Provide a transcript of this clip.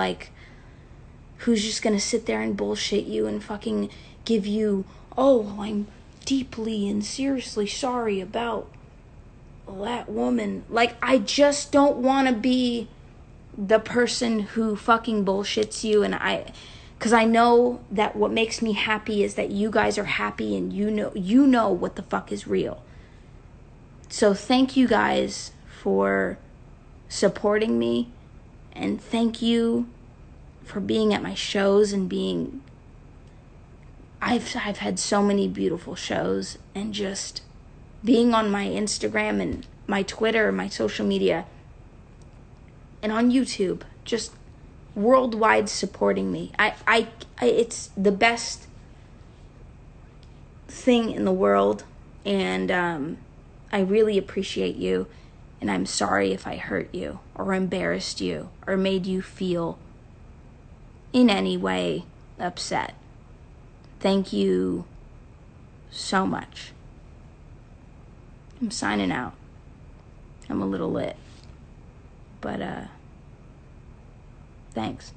like, who's just gonna sit there and bullshit you and fucking give you, oh, I'm deeply and seriously sorry about that woman. Like, I just don't want to be the person who fucking bullshits you. And because I know that what makes me happy is that you guys are happy and you know what the fuck is real. So thank you guys for supporting me, and thank you for being at my shows and being, I've had so many beautiful shows, and just being on my Instagram and my Twitter, my social media, and on YouTube, just worldwide supporting me. I it's the best thing in the world, and I really appreciate you, and I'm sorry if I hurt you or embarrassed you or made you feel in any way upset. Thank you so much. I'm signing out. I'm a little lit, but thanks.